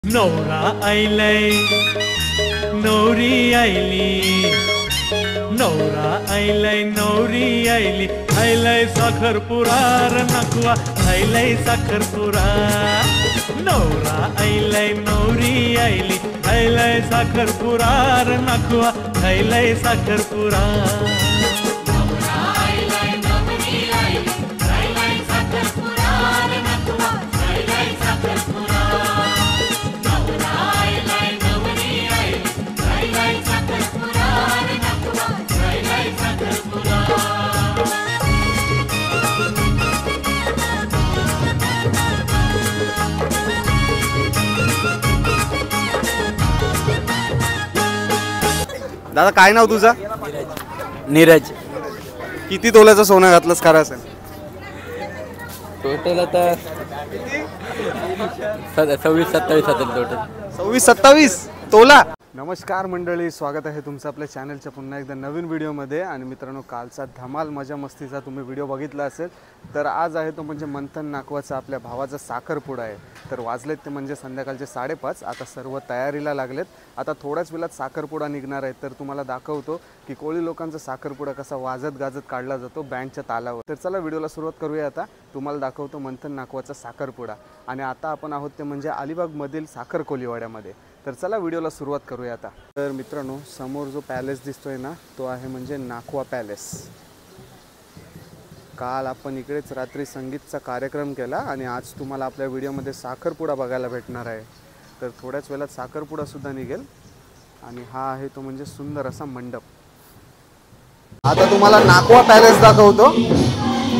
नवरा आयलाय नवरी आयली, नवरा आयलाय नवरी आयली, आयलाय साखरपुरा र नकवा, आयलाय साखरपुरा। नवरा आयलाय नवरी आयली, आयलाय साखरपुरा र नकवा, आयलाय साखरपुरा। दादा काय नाव तुझं? नीरज। किती तोल्याचं सोनं घातलंस खरं असेल? टोटल आता 26-27 असेल टोटल। 26-27 तोला। नमस्कार मंडळी, स्वागत आहे तुमचं आपल्या चॅनलच्या पुन्हा एकदा नवीन व्हिडिओमध्ये। आणि मित्रांनो, कालचा धमाल मजा मस्तीचा तुम्ही व्हिडिओ बघितला असेल, तर आज आहे तो म्हणजे मंथन नाकवाचा आपल्या भावाचा साखरपुडा आहे। तर वाजलेत ते म्हणजे संध्याकाळचे 5:30। आता सर्व तयारीला लागलेत। आता थोड्याच वेळात साखरपुडा निघणार आहे, तर तुम्हाला दाखवतो की कोळी लोकांचा साखरपुडा कसा वाजत गाजत काढला जातो बँडच्या तालावर। तर चला व्हिडिओला सुरुवात करूया। आता तुम्हाला दाखवतो मंथन नाकवाचा साखरपुडा। आणि आता आपण आहोत ते म्हणजे अलिबागमधील साखर कोलीवाड्यामध्ये। तर चला व्हिडिओला सुरुवात करूया आता। तर मित्रांनो, समोर जो पॅलेस दिसतोय ना, तो आहे म्हणजे नाकवा पॅलेस। काल आपण इकडेच रात्री संगीतचा कार्यक्रम केला आणि आज तुम्हाला आपल्या व्हिडिओमध्ये साखरपुडा बघायला भेटणार आहे। तर थोड्याच वेळात साखरपुडा सुद्धा निघेल। आणि हा आहे तो म्हणजे सुंदर असा मंडप। आता तुम्हाला नाकवा पॅलेस दाखवतो।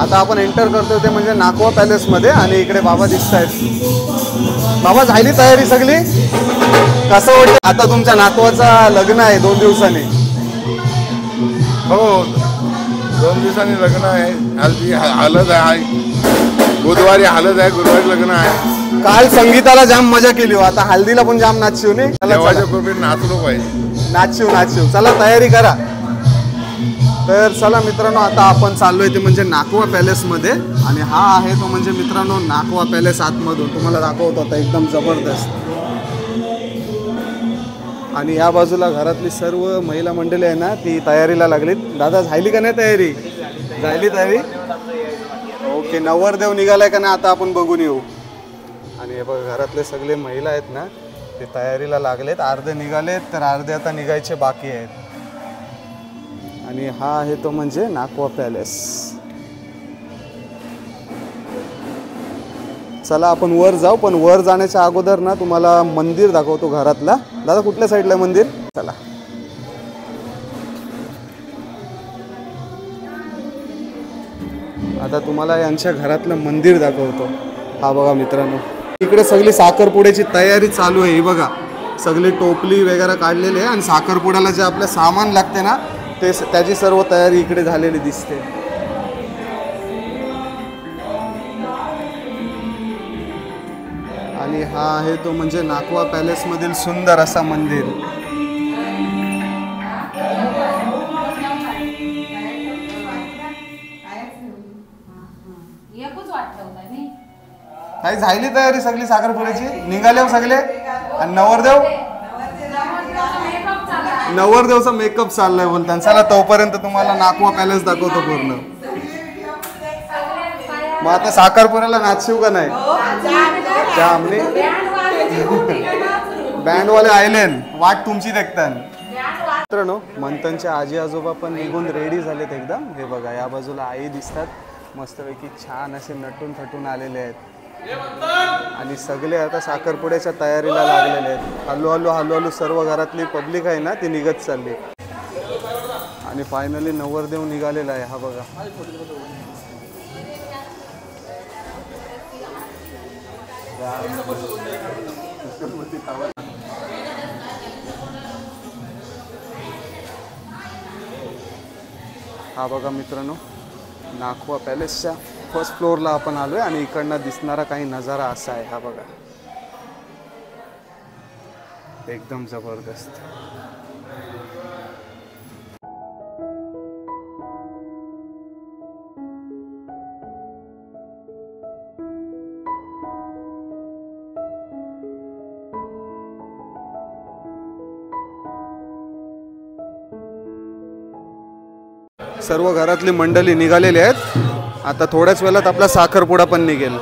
आता आपण एंटर करतोय ते म्हणजे नाकवा पॅलेस मध्ये। आणि इकडे बाबा दिसतायत। बाबा, झाली तयारी सगळी? कसं वाटतं? आता तुमच्या नातवाचा लग्न आहे 2 दिवसांनी। हो, 2 दिवसांनी लग्न आहे। हल्दी हळद आहे, बुधवारी हळद आहे, गुरुवारी लग्न आहे। काल संगीताला जाम मजा केली हो, आता हल्दीला पण जाम नाचशिव नाही? देवाच्या कृपेने नाचलो पाहिजे। नाचशिव चला तयारी करा। तर चला मित्रांनो, आता आपण चाललोय ते म्हणजे नाकवा पॅलेसमध्ये। आणि हा आहे तो म्हणजे मित्रांनो नाकवा पॅलेस आतमधून तुम्हाला दाखवतो आता, एकदम जबरदस्त। आणि या बाजूला घरातली सर्व महिला मंडळी आहे ना, ती तयारीला लागलीत। दादा, झाली का नाही तयारी? झाली तयारी? ओके, नवरदेव निघालाय का नाही आता आपण बघून येऊ। आणि हे बघ, घरातले सगळे महिला आहेत ना, ते तयारीला लागलेत। अर्धे निघालेत तर अर्धे आता निघायचे बाकी आहेत। आणि हा आहे तो म्हणजे नाकवा पॅलेस। चला आपण वर जाऊ, पण वर जाण्याच्या अगोदर ना तुम्हाला मंदिर दाखवतो घरातला। दादा, कुठल्या साईडला आहे मंदिर? चला। आता तुम्हाला यांच्या घरातलं मंदिर दाखवतो। हा बघा मित्रांनो, इकडे सगळी साखरपुड्याची तयारी चालू आहे। ही बघा, सगळी टोपली वगैरे काढलेली आहे। आणि साखरपुड्याला जे आपलं सामान लागते ना, ते त्याची सर्व तयारी इकडे झालेली दिसते। आणि हा आहे तो म्हणजे नाकवा पॅलेस मधील सुंदर असा मंदिर। काही झाली तयारी सगळी साखरपुड्याची? निघाले सगळे? आणि नवरदेवचा मेकअप चाललाय बोलताना। चला तोपर्यंत तुम्हाला नाकवा पॅलेस दाखवतो पूर्ण। मग आता साखरपुड्याला नाचशिव का नाही? बँडवाले आयलेन, वाट तुमची देखतान। मित्रांनो, मंथनचे आजी आजोबा पण निघून रेडी झालेत एकदम। हे बघा, या बाजूला आई दिसतात मस्तपैकी, छान असे नटून थटून आलेले आहेत। आणि सगळे आता साखरपुड्याच्या तयारीला लागलेले आहेत। हळूहळू सर्व घरातली पब्लिक आहे ना, ती निघत चालली। आणि फायनली नवरदेव निघालेला आहे। हा बघा, हा बघा मित्रांनो, नाकवा पॅलेसच्या फर्स्ट फ्लोअरला आपण आलोय। आणि इकडनं दिसणारा काही नजारा असा आहे। हा बघा, एकदम जबरदस्त। सर्व घरातली मंडळी निघालेली आहेत. आता थोड्याच वेळात आपला साखरपुडा पण निघेल.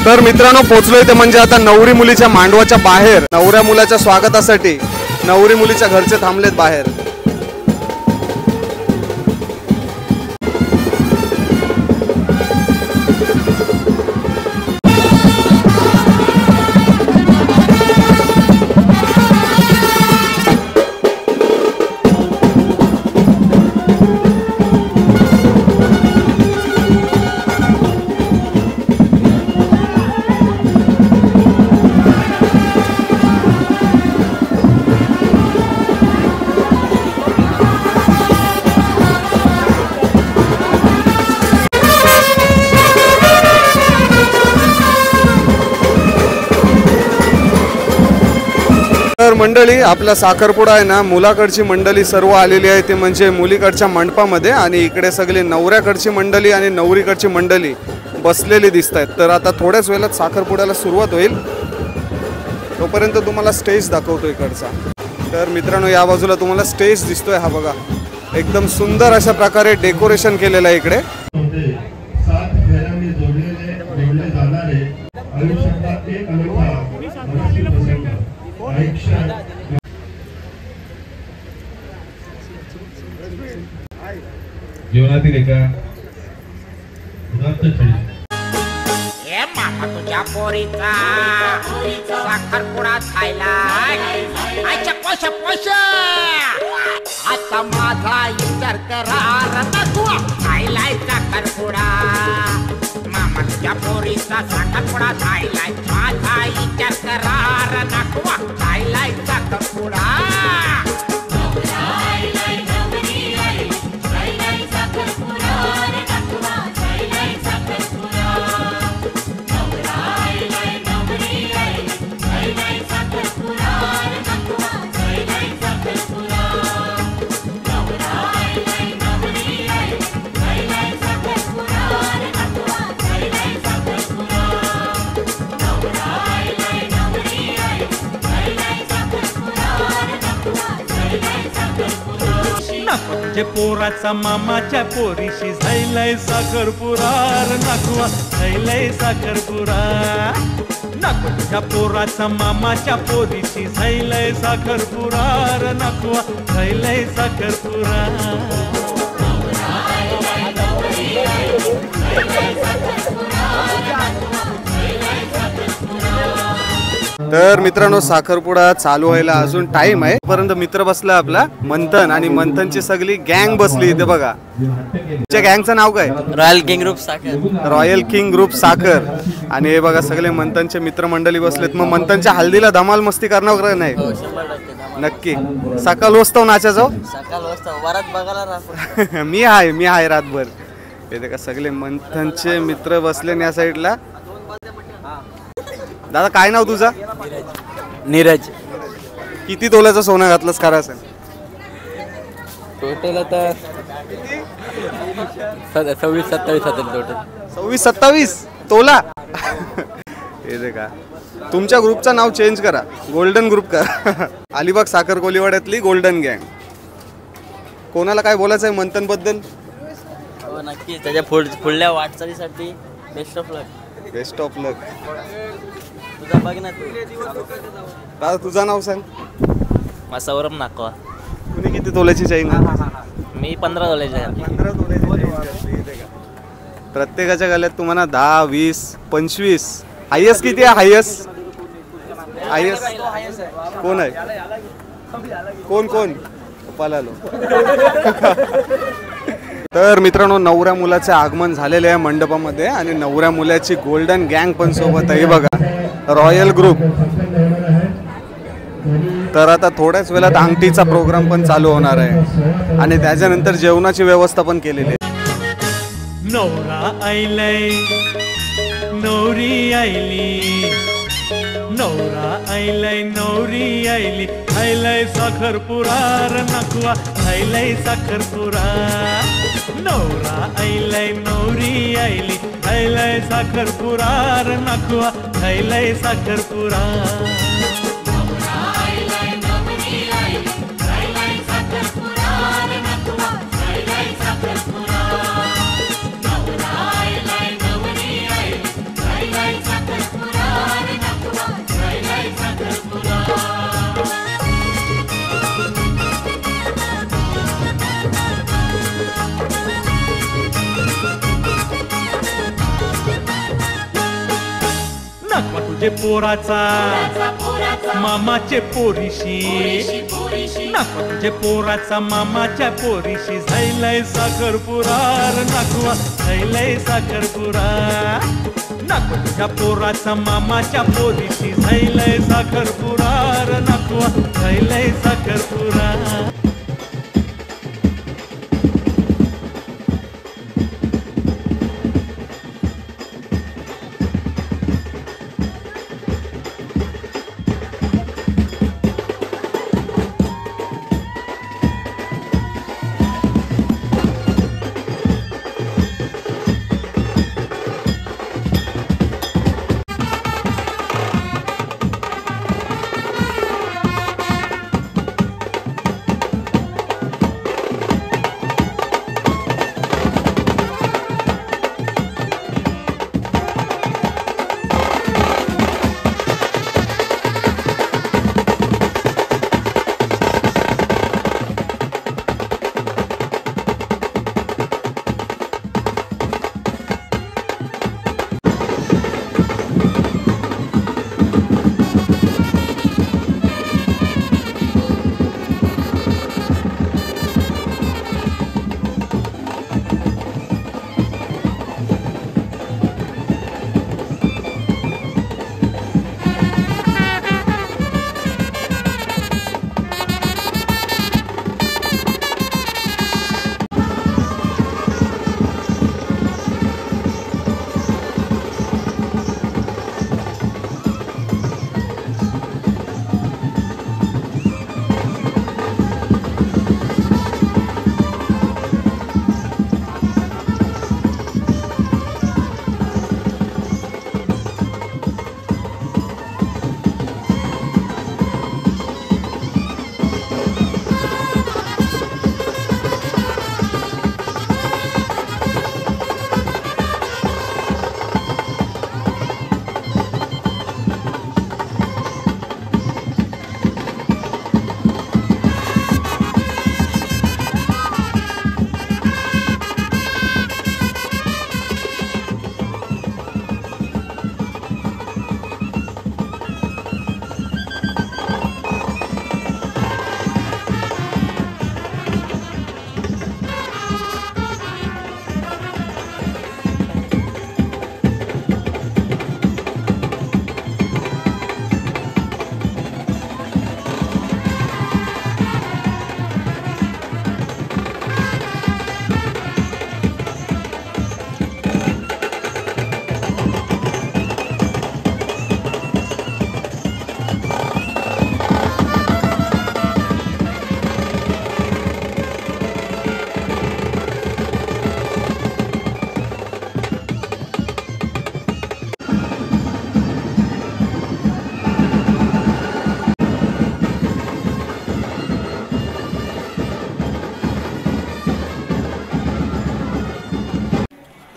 तर मित्रांनो पोहोचलोय ते म्हणजे आता नवरी मुलीच्या मांडवाच्या बाहेर. नवऱ्या मुलाच्या स्वागतासाठी नवरी मुलीच्या घरचे थांबलेत बाहेर. तर मंडळी आपला साखरपुडा आहे ना, मुलाकडची मंडळी सर्व आलेली आहे ते म्हणजे मुलीकडच्या मंडपामध्ये, आणि इकडे सगळी नवऱ्याकडची मंडळी आणि नवरीकडची मंडळी बसलेली दिसत आहेत. तर आता थोड्याच वेळात साखरपुड्याला सुरुवात होईल. तोपर्यंत तुम्हाला स्टेज दाखवतो इकडचा. तर मित्रांनो या बाजूला तुम्हाला स्टेज दिसतोय, हा बघा एकदम सुंदर अशा प्रकारे डेकोरेशन केलेलं आहे इकडे. जीवनातील एका उदात्त क्षणी ए मामा तुझ्या पोरीचा साखरपुडा खायला आजच्या पोष आता माझा विचार करार नको खायलाय साखरपुडा. मामा तुझ्या पोरीचा साखरपुडा खायलाय माझा विचार करार नको खायलाय साखरपुडा. नको तुझे पोराचा मामाच्या पोरीशी झैलय साखरपुरार नकवा झैलय साखरपुरा नको तुझ्या पोराचा मामाच्या पोरीशी झैलय साखरपुरार नकवा झैलय साखरपुरा तर मित्रांनो साखरपुडा चालू व्हायला अजून टाइम आहे, परंतु मित्र बसला आपला मंथन आणि मंथनची सगळी गँग बसली इथे बघा. तुमच्या गँगचं नाव काय? रॉयल किंग ग्रुप साखर. रॉयल किंग ग्रुप साखर. आणि हे बघा सगळे मंथनचे मित्रमंडळी बसलेत. मग मंथनच्या हल्दीला धमाल मस्ती करणार का नाही? नक्की. सकाळ वाजता नाचा जाऊ. सकाळ वाजता वरात बघायला राहतो. मी आहे रातभर. हे का सगळे मंथनचे मित्र बसले या साईडला. दादा काय नाव तुझा? नीरज. किती तोल्याचं सोनं घातलंस खरं असेल? टोटल आता 26-27 असेल टोटल. 26-27 तोला. हे का तुमच्या ग्रुपचं नाव चेंज करा, गोल्डन ग्रुप करा. अलिबाग साखर कोलीवाड्यातली गोल्डन गँग. कोणाला काय बोलायचं आहे मंथन बद्दल? हो नक्की. त्याच्या पुढल्या वाटचालीसाठी best of luck. Best of luck. तुझा बघ ना तू. दादा तुझं नाव सांग. माझा सौरभ नाकवा. तुम्ही किती तोल्याची चैन? मी 15 तोल्याची आहे. 15 तोल्याची. प्रत्येकाच्या गळ्यात तुम्हाला 10, 20, 25. हायस्ट किती आहे? हायस्ट कोण आहे? कोण पालालो. तर मित्रांनो नवऱ्या मुलाचे आगमन झालेले आहे मंडपामध्ये आणि नवऱ्या मुलाची गोल्डन गँग पण सोबत आहे बघा, रॉयल ग्रुप. तर आता थोड्याच वेळात अंगठीचा प्रोग्राम पण चालू होणार आहे आणि त्याच्यानंतर जेवणाची व्यवस्था पण केलेली आहे. नवरा आईलय नवरी आईली नवरा आईलय नवरी आईली आईलय साखरपुरार नकवा आईलय साखरपुरा नवरा आईलय नवरी आईली आईलय साखरपुरार नकवा आईलय साखरपुरा नकवा तुझे पोराचा मामाचे पोरीशी नकवा तुझे पोराचा मामाच्या पोरीशी झैलय साखरपुरार नकवा झैलय साखरपुरा नकवा तुझ्या पोराचा मामाच्या पोरीशी झैलय साखरपुरार नकवा झैलय साखरपुरा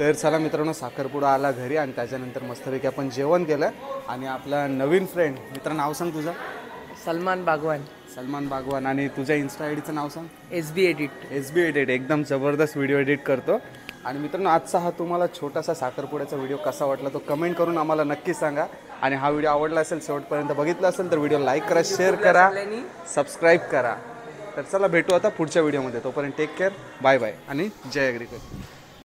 तर चला मित्रांनो, साखरपुडा आला घरी आणि त्याच्यानंतर मस्तपैकी आपण जेवण केलं. आणि आपला नवीन फ्रेंड, मित्र नाव सांग तुझं? सलमान बागवान. सलमान बागवान. आणि तुझ्या इन्स्टा आय डीचं नाव सांग? SB edit. एकदम जबरदस्त व्हिडिओ एडिट करतो. आणि मित्रांनो, आजचा हा तुम्हाला छोटासा साखरपुड्याचा व्हिडिओ कसा वाटला तो कमेंट करून आम्हाला नक्की सांगा. आणि हा व्हिडिओ आवडला असेल, शेवटपर्यंत बघितला असेल तर व्हिडिओ लाईक करा, शेअर करा, सबस्क्राईब करा. तर चला भेटू आता पुढच्या व्हिडिओमध्ये. तोपर्यंत टेक केअर, बाय बाय आणि जय अग्रिकल्चर.